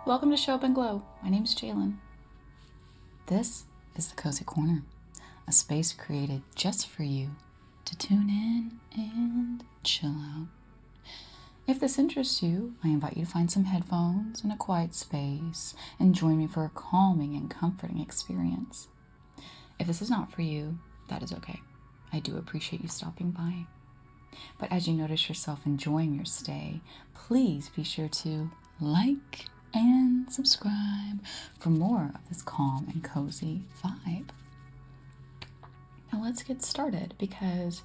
Welcome to Show Up and Glow. My name's Jalen. This is the Cozy Corner, a space created just for you to tune in and chill out. If this interests you, I invite you to find some headphones and a quiet space and join me for a calming and comforting experience. If this is not for you, that is okay. I do appreciate you stopping by. But as you notice yourself enjoying your stay, please be sure to like and subscribe for more of this calm and cozy vibe. Now let's get started, because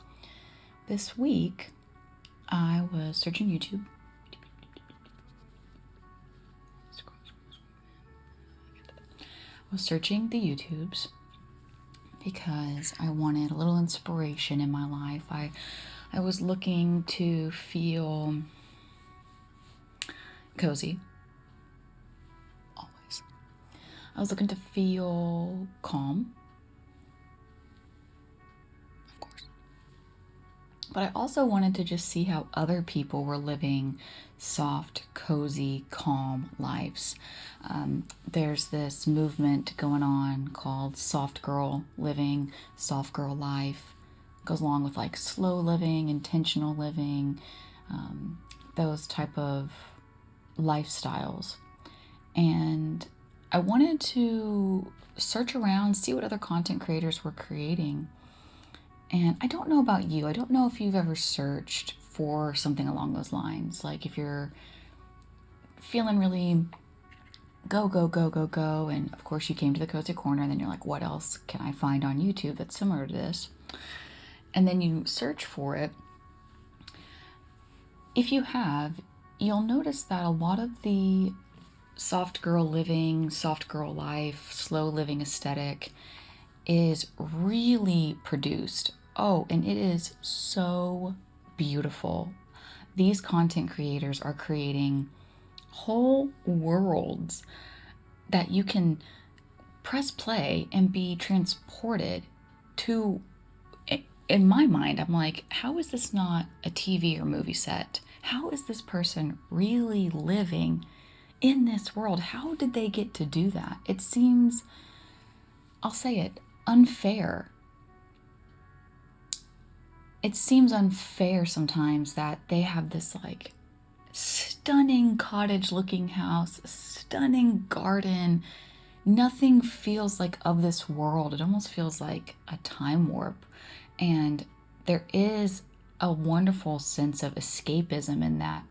this week I was searching YouTube. I was searching the YouTubes because I wanted a little inspiration in my life. I was looking to feel cozy. Always. I was looking to feel calm. Of course. But I also wanted to just see how other people were living soft, cozy, calm lives. There's this movement going on called soft girl living, soft girl life. It goes along with like slow living, intentional living, those type of lifestyles. And I wanted to search around, see what other content creators were creating. And I don't know about you. I don't know if you've ever searched for something along those lines. Like if you're feeling really go, and of course you came to the Cozy Corner, and then you're like, what else can I find on YouTube that's similar to this? And then you search for it. If you have, you'll notice that a lot of the soft girl living, soft girl life, slow living aesthetic is really produced. Oh, and it is so beautiful. These content creators are creating whole worlds that you can press play and be transported to. In my mind, I'm like, how is this not a TV or movie set? How is this person really living in this world? How did they get to do that? It seems, I'll say it, unfair. It seems unfair sometimes that they have this like stunning cottage looking house, stunning garden. Nothing feels like of this world. It almost feels like a time warp. And there is a wonderful sense of escapism in that.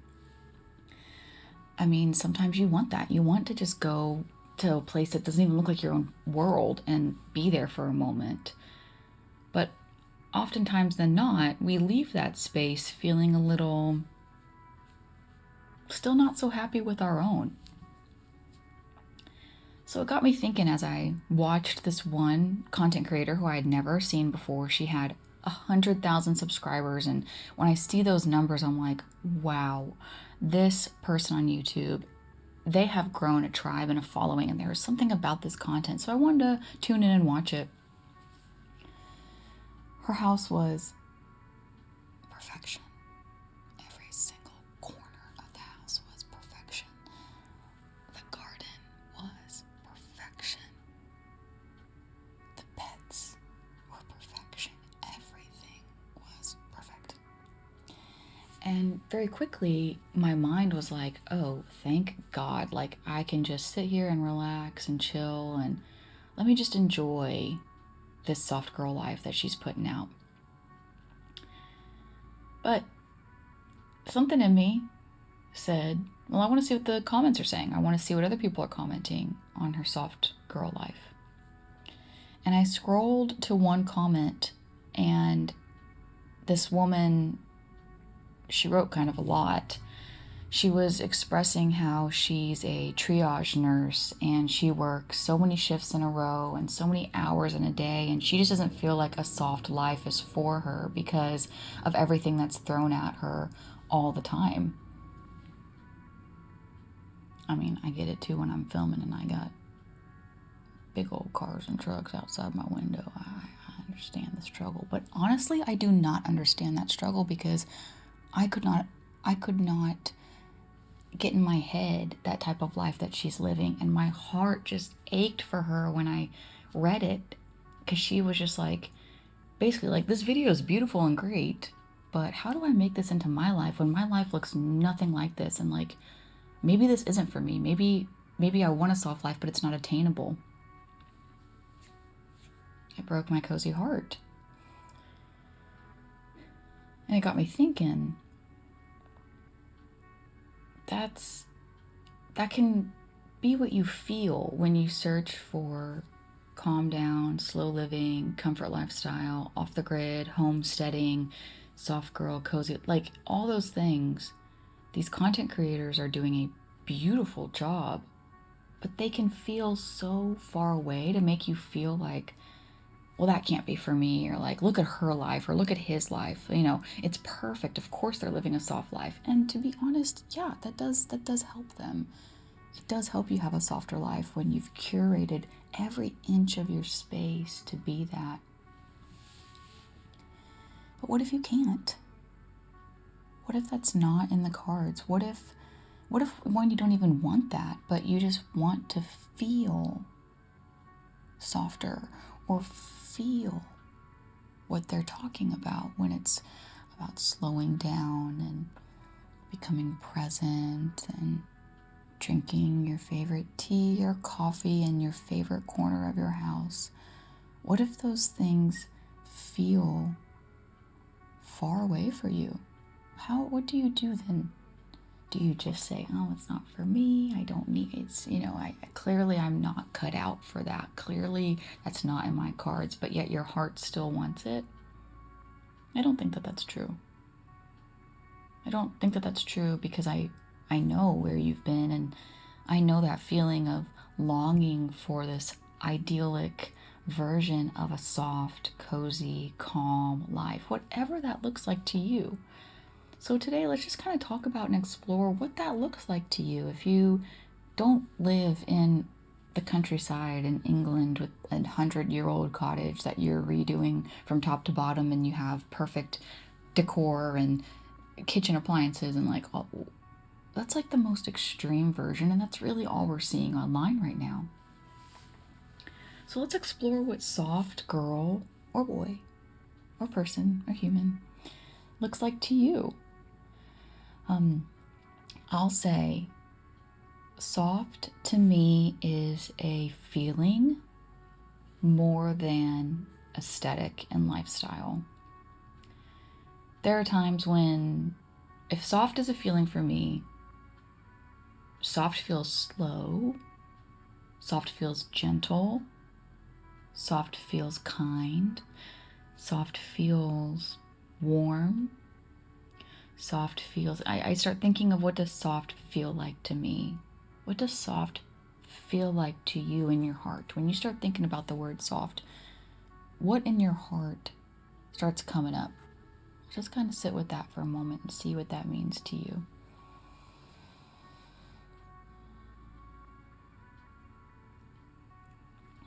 I mean, sometimes you want that. You want to just go to a place that doesn't even look like your own world and be there for a moment. But oftentimes than not, we leave that space feeling a little still not so happy with our own. So it got me thinking as I watched this one content creator who I had never seen before. She had 100,000 subscribers, and when I see those numbers, I'm like, wow, this person on YouTube, they have grown a tribe and a following, and there was something about this content. So I wanted to tune in and watch it. Her house was perfection. Every single corner of the house was perfection. The garden was perfection. The pets were perfection. Everything was perfect. And very quickly, my mind was like, oh, thank God. Like, I can just sit here and relax and chill, and let me just enjoy this soft girl life that she's putting out. But something in me said, well, I want to see what the comments are saying. I want to see what other people are commenting on her soft girl life. And I scrolled to one comment, and this woman, she wrote kind of a lot. She was expressing how she's a triage nurse and she works so many shifts in a row and so many hours in a day, and she just doesn't feel like a soft life is for her because of everything that's thrown at her all the time. I mean, I get it too when I'm filming and I got big old cars and trucks outside my window. I understand the struggle, but honestly, I do not understand that struggle, because I could not get in my head that type of life that she's living. And my heart just ached for her when I read it, because she was just like, basically, like, this video is beautiful and great, but how do I make this into my life when my life looks nothing like this? And like, maybe this isn't for me. Maybe I want a soft life, but it's not attainable. It broke my cozy heart. And it got me thinking, that can be what you feel when you search for calm down, slow living, comfort lifestyle, off the grid, homesteading, soft girl, cozy, like all those things. These content creators are doing a beautiful job, but they can feel so far away to make you feel like, well, that can't be for me, or like, look at her life, or look at his life. It's perfect. Of course they're living a soft life. And to be honest, yeah, that does help them. It does help you have a softer life when you've curated every inch of your space to be that. But what if you can't? What if that's not in the cards? What if one, you don't even want that, but you just want to feel softer, or feel what they're talking about when it's about slowing down and becoming present and drinking your favorite tea or coffee in your favorite corner of your house? What if those things feel far away for you? What do you do then? Do you just say, oh, it's not for me, I don't need it's, clearly I'm not cut out for that. Clearly that's not in my cards, but yet your heart still wants it? I don't think that that's true. I don't think that that's true, because I know where you've been, and I know that feeling of longing for this idyllic version of a soft, cozy, calm life, whatever that looks like to you. So today, let's just kind of talk about and explore what that looks like to you. If you don't live in the countryside in England with a 100-year-old cottage that you're redoing from top to bottom, and you have perfect decor and kitchen appliances and like all, that's like the most extreme version, and that's really all we're seeing online right now. So let's explore what soft girl or boy or person or human looks like to you. I'll say soft to me is a feeling more than aesthetic and lifestyle. There are times when, if soft is a feeling for me, soft feels slow, soft feels gentle, soft feels kind, soft feels warm, soft feels, I start thinking of, what does soft feel like to me? What does soft feel like to you in your heart? When you start thinking about the word soft, what in your heart starts coming up? Just kind of sit with that for a moment and see what that means to you.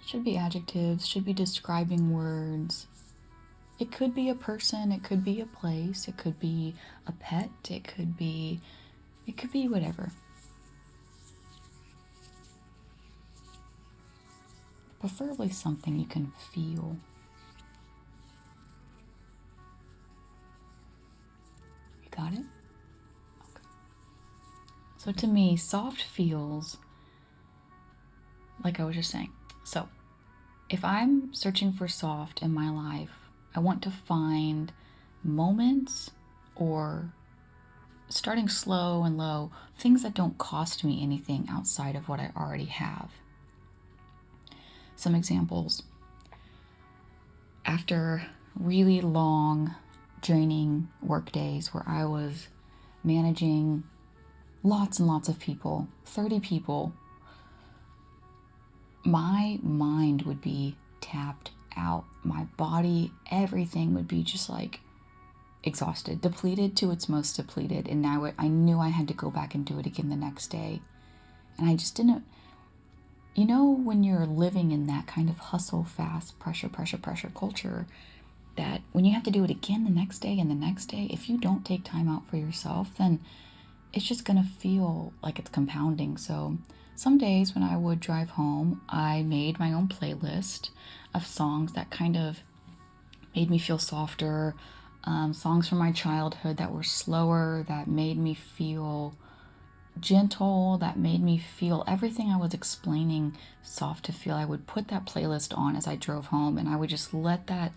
Should be adjectives, should be describing words. It could be a person, it could be a place, it could be a pet, it could be whatever. Preferably something you can feel. You got it? Okay. So to me, soft feels like I was just saying. So if I'm searching for soft in my life, I want to find moments, or starting slow and low, things that don't cost me anything outside of what I already have. Some examples. After really long, draining work days where I was managing lots and lots of people, 30 people, my mind would be tapped out. My body, everything would be just like exhausted, depleted to its most depleted. And now I knew I had to go back and do it again the next day. And I just didn't, when you're living in that kind of hustle, fast, pressure culture, that when you have to do it again the next day and the next day, if you don't take time out for yourself, then it's just going to feel like it's compounding. So some days when I would drive home, I made my own playlist of songs that kind of made me feel softer, songs from my childhood that were slower, that made me feel gentle, that made me feel everything I was explaining soft to feel. I would put that playlist on as I drove home, and I would just let that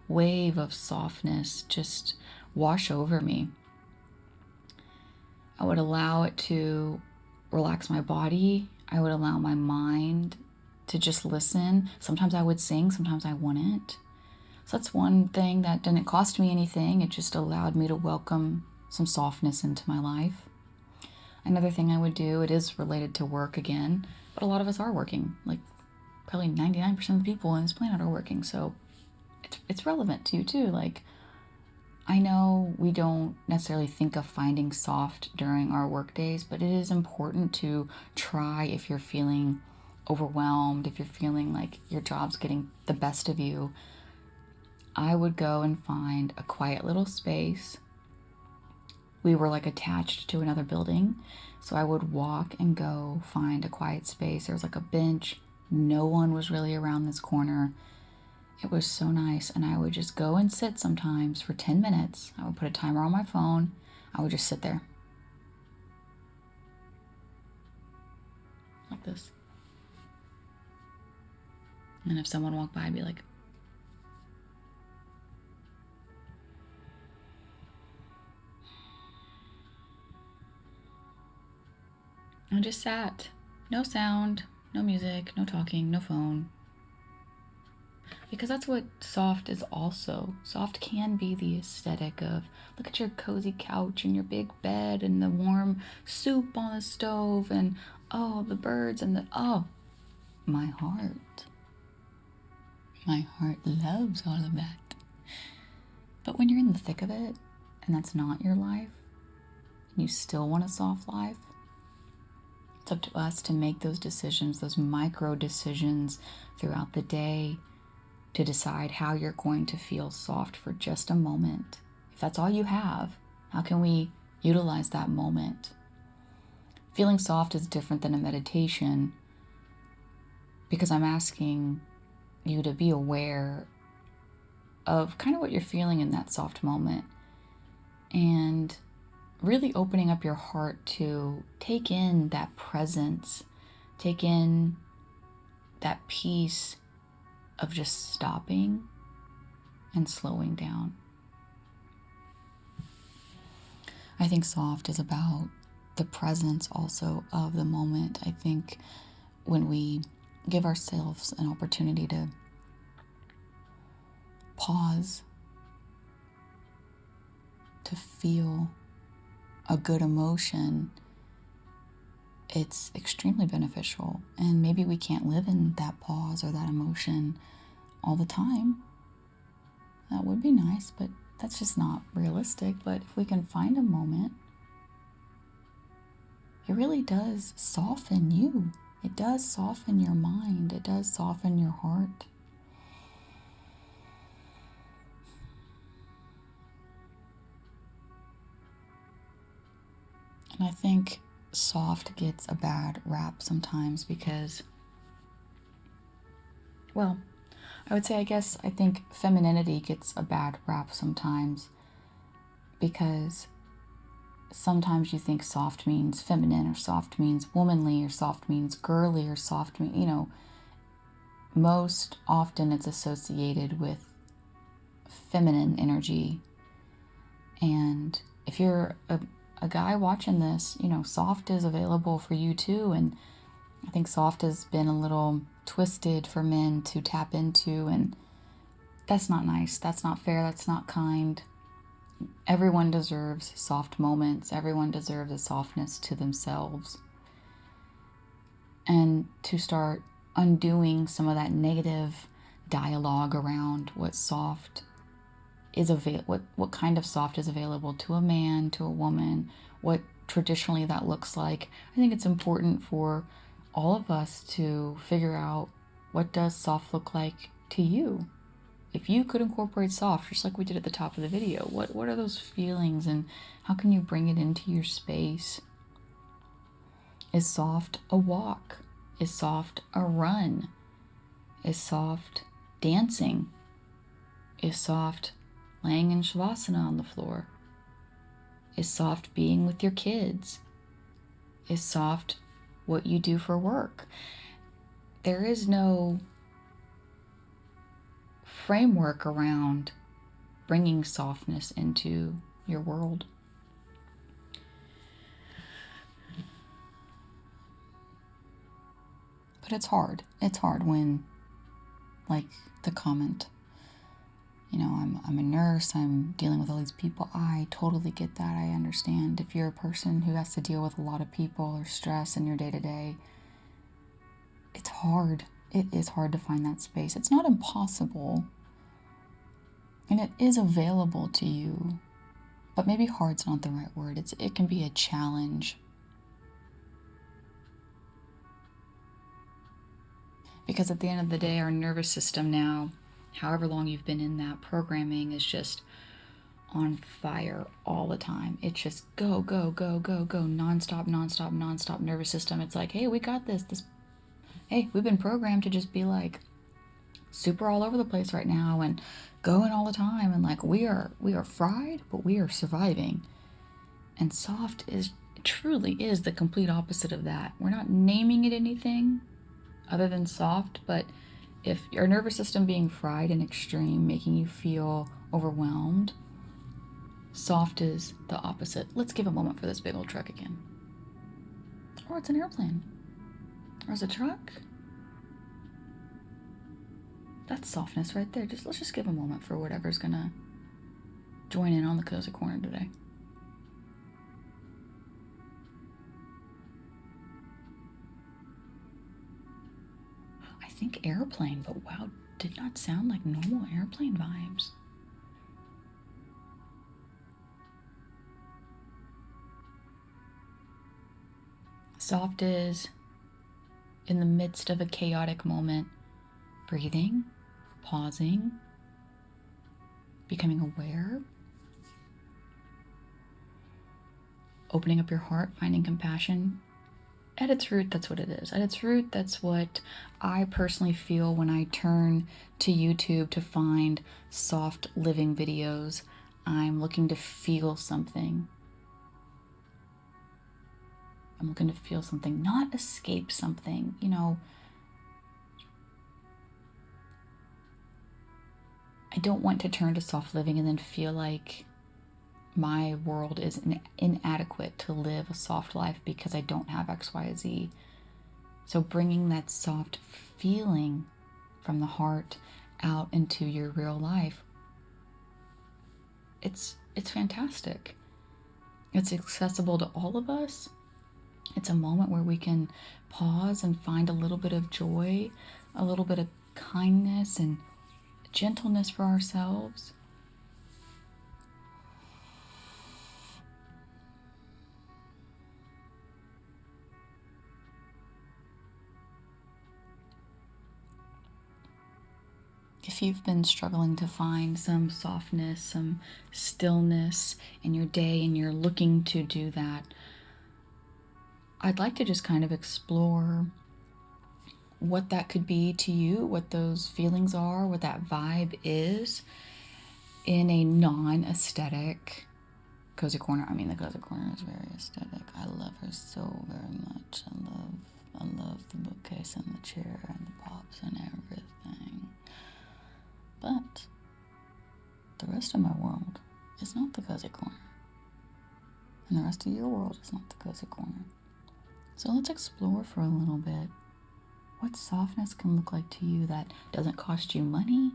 wave of softness just wash over me. I would allow it to relax my body. I would allow my mind to just listen. Sometimes I would sing, sometimes I wouldn't. So that's one thing that didn't cost me anything. It just allowed me to welcome some softness into my life. Another thing I would do, it is related to work again, but a lot of us are working. Like probably 99% of the people on this planet are working. So it's relevant to you too. Like, I know we don't necessarily think of finding soft during our work days, but it is important to try if you're feeling overwhelmed, if you're feeling like your job's getting the best of you. I would go and find a quiet little space. We were like attached to another building, so I would walk and go find a quiet space. There was like a bench. No one was really around this corner. It was so nice, and I would just go and sit sometimes for 10 minutes. I would put a timer on my phone. I would just sit there. Like this. And if someone walked by, I'd be like, I just sat. No sound, no music, no talking, no phone. Because that's what soft is also. Soft can be the aesthetic of, look at your cozy couch and your big bed and the warm soup on the stove and, oh, the birds and my heart. My heart loves all of that. But when you're in the thick of it and that's not your life, and you still want a soft life, it's up to us to make those decisions, those micro decisions throughout the day, to decide how you're going to feel soft for just a moment. If that's all you have, how can we utilize that moment? Feeling soft is different than a meditation because I'm asking you to be aware of kind of what you're feeling in that soft moment and really opening up your heart to take in that presence, take in that peace of just stopping and slowing down. I think soft is about the presence also of the moment. I think when we give ourselves an opportunity to pause, to feel a good emotion, it's extremely beneficial. And maybe we can't live in that pause or that emotion all the time. That would be nice, but that's just not realistic. But if we can find a moment, it really does soften you. It does soften your mind. It does soften your heart. And I think soft gets a bad rap sometimes because, well, I think femininity gets a bad rap sometimes because sometimes you think soft means feminine or soft means womanly or soft means girly or soft means, most often it's associated with feminine energy. And if you're a guy watching this, soft is available for you too. And I think soft has been a little twisted for men to tap into, and that's not nice. That's not fair. That's not kind. Everyone deserves soft moments. Everyone deserves a softness to themselves. And to start undoing some of that negative dialogue around what soft is what kind of soft is available to a man, to a woman, what traditionally that looks like. I think it's important for all of us to figure out, what does soft look like to you? if you could incorporate soft, just like we did at the top of the video, what are those feelings and how can you bring it into your space? Is soft a walk? Is soft a run? Is soft dancing? Is soft laying in shavasana on the floor? Is soft being with your kids? Is soft what you do for work? There is no framework around bringing softness into your world. But it's hard. It's hard when, like the comment, I'm a nurse, I'm dealing with all these people. I totally get that. I understand. If you're a person who has to deal with a lot of people or stress in your day-to-day, it's hard. It is hard to find that space. It's not impossible. And it is available to you. But maybe hard's not the right word. It can be a challenge. Because at the end of the day, our nervous system now, however long you've been in that programming, is just on fire all the time. It's just go, go, go, go, go, nonstop, nonstop, nonstop nervous system. It's like, hey, we got this. Hey, we've been programmed to just be like super all over the place right now and going all the time. And like, we are fried, but we are surviving. And soft truly is the complete opposite of that. We're not naming it anything other than soft, but if your nervous system being fried and extreme, making you feel overwhelmed, soft is the opposite. Let's give a moment for this big old truck again. Or it's an airplane. Or it's a truck. That's softness right there. Let's just give a moment for whatever's gonna join in on the cozy corner today. I think airplane, but wow, did not sound like normal airplane vibes. Soft is in the midst of a chaotic moment, breathing, pausing, becoming aware, opening up your heart, finding compassion. At its root, that's what it is. At its root, that's what I personally feel when I turn to YouTube to find soft living videos. I'm looking to feel something. I'm looking to feel something, not escape something. I don't want to turn to soft living and then feel like my world is inadequate to live a soft life because I don't have X, Y, Z. So bringing that soft feeling from the heart out into your real life, it's fantastic. It's accessible to all of us. It's a moment where we can pause and find a little bit of joy, a little bit of kindness and gentleness for ourselves. If you've been struggling to find some softness, some stillness in your day, and you're looking to do that, I'd like to just kind of explore what that could be to you, what those feelings are, what that vibe is in a non-aesthetic cozy corner. I mean, the cozy corner is very aesthetic. I love her so very much. I love the bookcase and the chair and the pops and everything. But the rest of my world is not the cozy corner. And the rest of your world is not the cozy corner. So let's explore for a little bit what softness can look like to you that doesn't cost you money,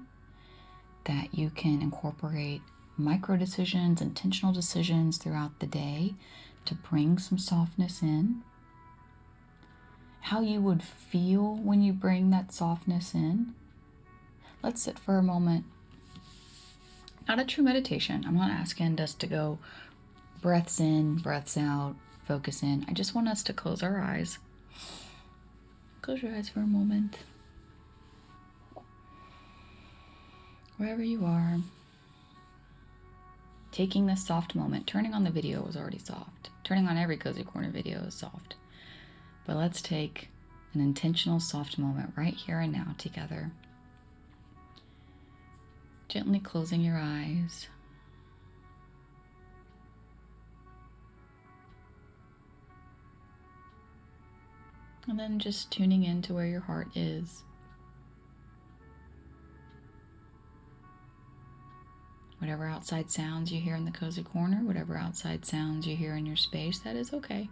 that you can incorporate micro decisions, intentional decisions throughout the day to bring some softness in. How you would feel when you bring that softness in. Let's sit for a moment. Not a true meditation. I'm not asking us to go breaths in, breaths out, focus in. I just want us to close our eyes. Close your eyes for a moment. Wherever you are, taking this soft moment. Turning on the video was already soft. Turning on every Cozy Corner video is soft. But let's take an intentional soft moment right here and now together. Gently closing your eyes. And then just tuning into where your heart is. Whatever outside sounds you hear in the Cozy Corner, whatever outside sounds you hear in your space, that is okay.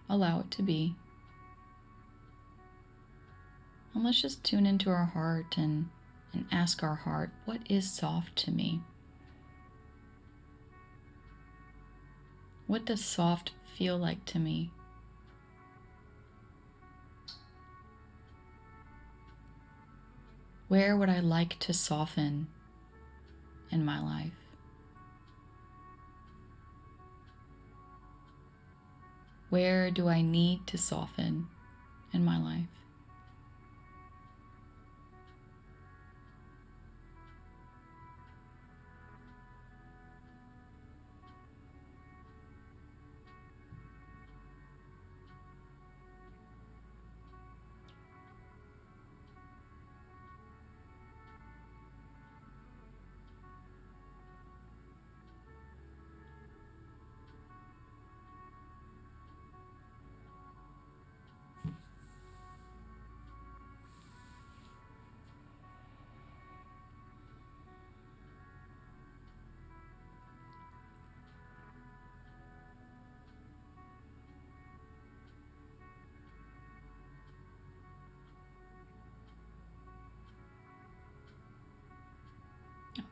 Allow it to be. And let's just tune into our heart and ask our heart, what is soft to me? What does soft feel like to me? Where would I like to soften in my life? Where do I need to soften in my life?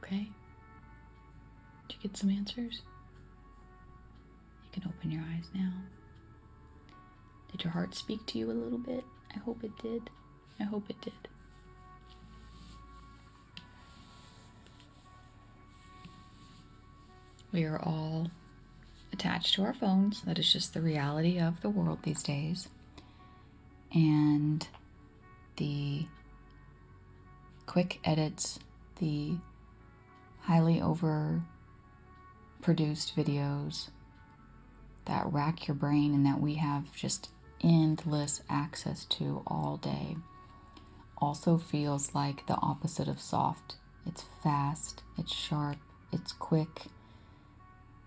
Okay. Did you get some answers? You can open your eyes now. Did your heart speak to you a little bit? I hope it did. I hope it did. We are all attached to our phones. That is just the reality of the world these days. And the quick edits, the highly overproduced videos that rack your brain and that we have just endless access to all day also feels like the opposite of soft. It's fast, it's sharp, it's quick,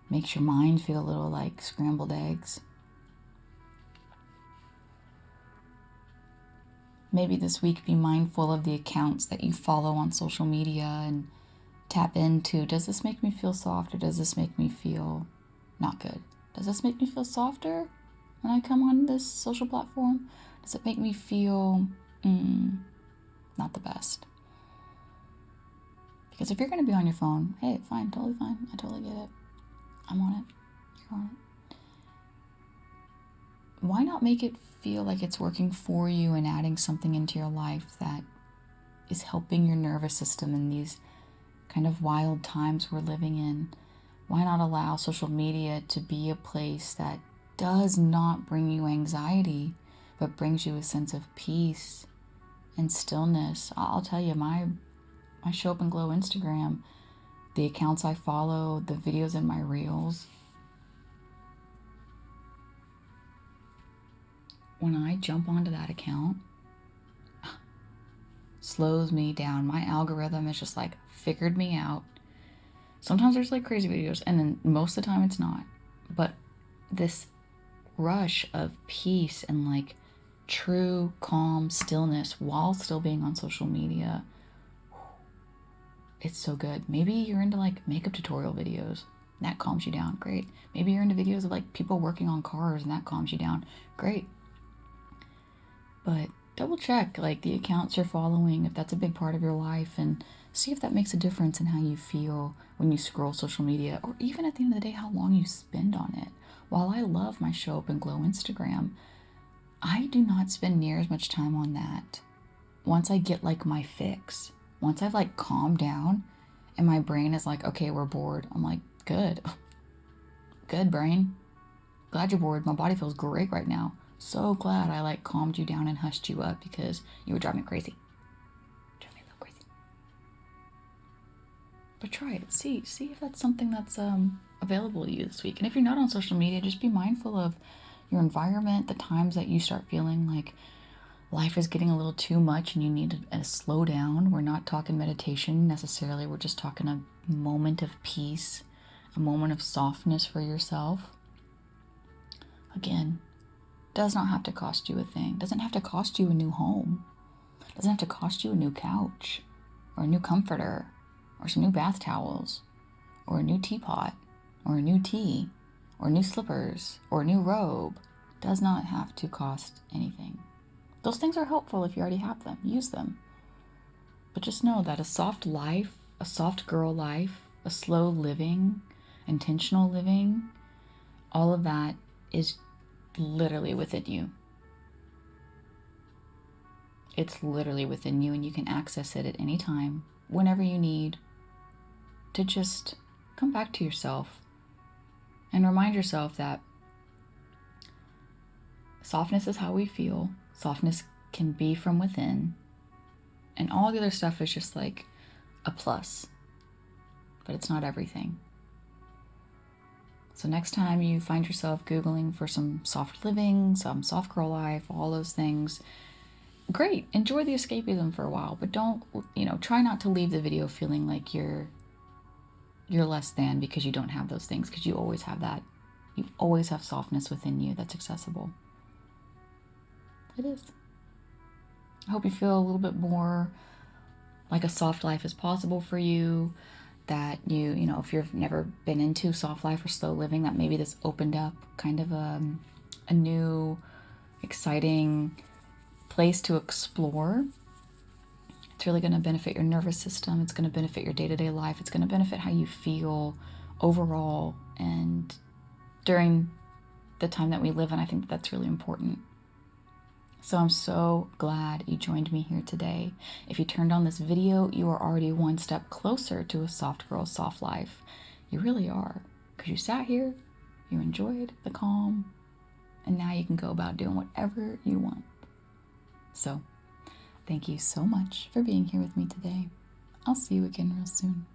makes your mind feel a little like scrambled eggs. Maybe this week be mindful of the accounts that you follow on social media and tap into, does this make me feel soft or does this make me feel not good? Does this make me feel softer when I come on this social platform? Does it make me feel not the best? Because if you're going to be on your phone, hey, fine, totally fine. I totally get it. I'm on it. You're on it. Why not make it feel like it's working for you and adding something into your life that is helping your nervous system in these kind of wild times we're living in? Why not allow social media to be a place that does not bring you anxiety, but brings you a sense of peace and stillness? I'll tell you, my Show Up and Glow Instagram, the accounts I follow, the videos in my reels, when I jump onto that account, slows me down. My algorithm is just like figured me out. Sometimes there's like crazy videos, and then most of the time it's not. But this rush of peace and like true calm stillness while still being on social media, it's so good. Maybe you're into like makeup tutorial videos, and that calms you down. Great. Maybe you're into videos of like people working on cars, and that calms you down. Great. But double check like the accounts you're following, if that's a big part of your life, and see if that makes a difference in how you feel when you scroll social media, or even at the end of the day, how long you spend on it. While I love my Show Up and Glow Instagram, I do not spend near as much time on that. Once I get like my fix, once I've like calmed down and my brain is like, okay, we're bored. I'm like, good. Good, brain. Glad you're bored. My body feels great right now. So glad I like calmed you down and hushed you up because you were driving me crazy. Driving me a little crazy. But try it. See if that's something that's available to you this week. And if you're not on social media, just be mindful of your environment, the times that you start feeling like life is getting a little too much and you need a slow down. We're not talking meditation necessarily. We're just talking a moment of peace, a moment of softness for yourself. Again, does not have to cost you a thing. Doesn't have to cost you a new home. Doesn't have to cost you a new couch or a new comforter or some new bath towels or a new teapot or a new tea or new slippers or a new robe. Does not have to cost anything. Those things are helpful if you already have them. Use them. But just know that a soft life, a soft girl life, a slow living, intentional living, all of that is literally within you. It's literally within you, and you can access it at any time, whenever you need, to just come back to yourself and remind yourself that softness is how we feel. Softness can be from within, and all the other stuff is just like a plus, but it's not everything. So next time you find yourself Googling for some soft living, some soft girl life, all those things, great, enjoy the escapism for a while, but don't, try not to leave the video feeling like you're less than because you don't have those things, because you always have that. You always have softness within you that's accessible. It is. I hope you feel a little bit more like a soft life is possible for you, that you if you've never been into soft life or slow living, that maybe this opened up kind of a new, exciting place to explore. It's really going to benefit your nervous system. It's going to benefit your day-to-day life. It's going to benefit how you feel overall and during the time that we live in. I think that's really important. So I'm so glad you joined me here today. If you turned on this video, you are already one step closer to a soft girl, soft life. You really are. Because you sat here, you enjoyed the calm, and now you can go about doing whatever you want. So, thank you so much for being here with me today. I'll see you again real soon.